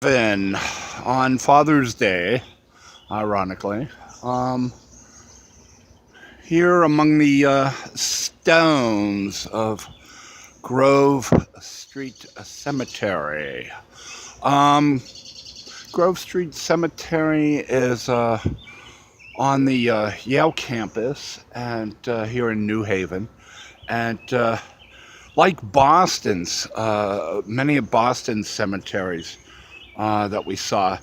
Then on Father's Day, ironically, um, here among the stones of Grove Street Cemetery. Um, Grove Street Cemetery is on the Yale campus and here in New Haven. And like Boston's, many of Boston's cemeteries that we saw,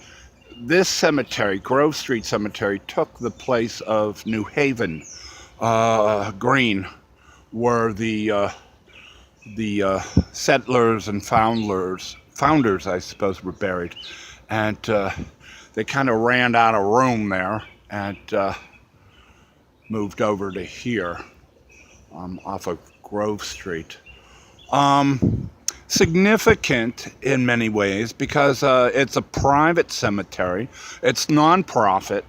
this cemetery, Grove Street Cemetery, took the place of New Haven Green, where the settlers and founders, I suppose, were buried, and they kind of ran out of room there and moved over to here off of Grove Street. Significant in many ways because it's a private cemetery, it's nonprofit,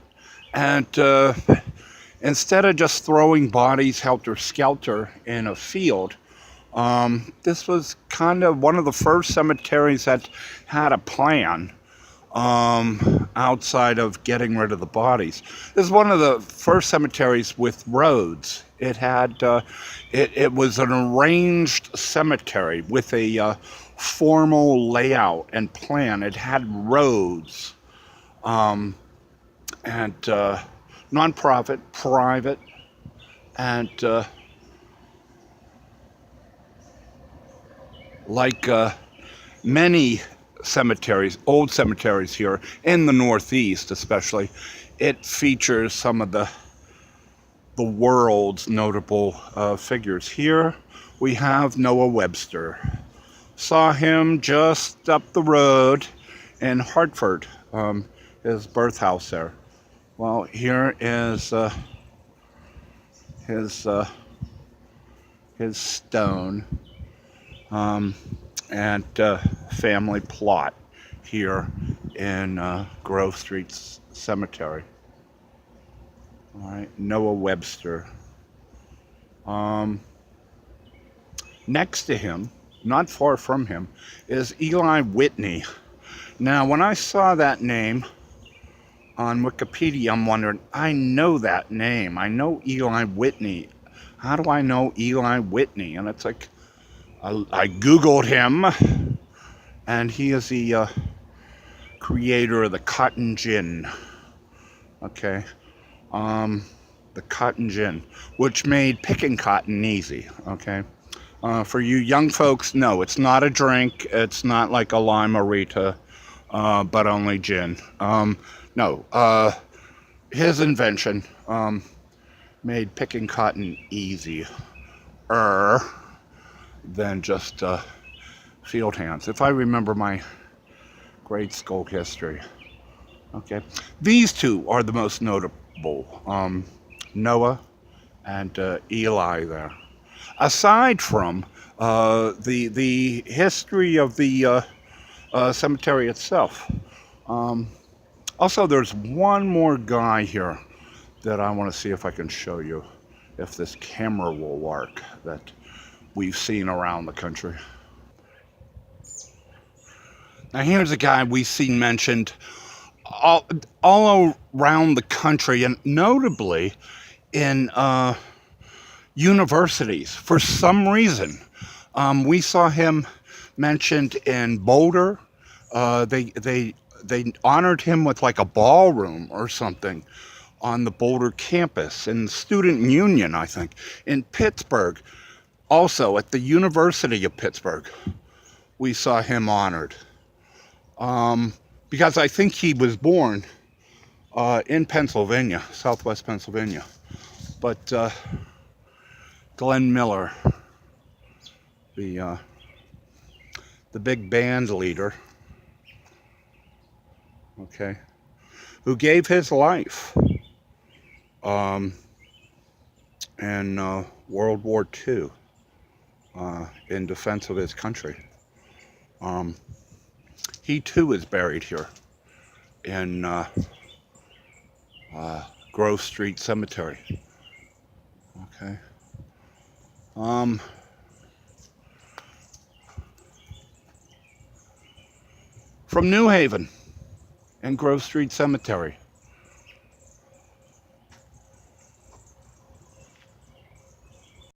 and instead of just throwing bodies helter-skelter in a field, this was kind of one of the first cemeteries that had a plan outside of getting rid of the bodies. This is one of the first cemeteries with roads. It had, it was an arranged cemetery with a formal layout and plan. It had roads, and nonprofit, private, and like many cemeteries, old cemeteries here in the Northeast especially, it features some of the world's notable figures. Here we have Noah Webster. Saw him just up the road in Hartford, his birth house there. Well, here is his stone and family plot here in Grove Street Cemetery. All right, Noah Webster. Next to him, not far from him, is Eli Whitney. Now, when I saw that name on Wikipedia, I'm wondering, I know that name. I know Eli Whitney. How do I know Eli Whitney? And it's like, I Googled him, and he is the creator of the cotton gin. Okay. The cotton gin, which made picking cotton easy, okay? For you young folks, no, it's not a drink. It's not like a lime-a-rita, but only gin. No, his invention made picking cotton easier than just field hands, if I remember my grade school history. Okay, these two are the most notable, Noah and Eli there. Aside from the history of the cemetery itself. Also, there's one more guy here that I want to see if I can show you, if this camera will work, that we've seen around the country. Now here's a guy we've seen mentioned all around the country, and notably in universities. For some reason, we saw him mentioned in Boulder. They honored him with like a ballroom or something on the Boulder campus, in Student Union, I think. In Pittsburgh, also at the University of Pittsburgh, we saw him honored. Because I think he was born in Pennsylvania, southwest Pennsylvania. But Glenn Miller, the big band leader, okay, who gave his life in World War II in defense of his country. He too is buried here in Grove Street Cemetery. Okay. from New Haven and Grove Street Cemetery.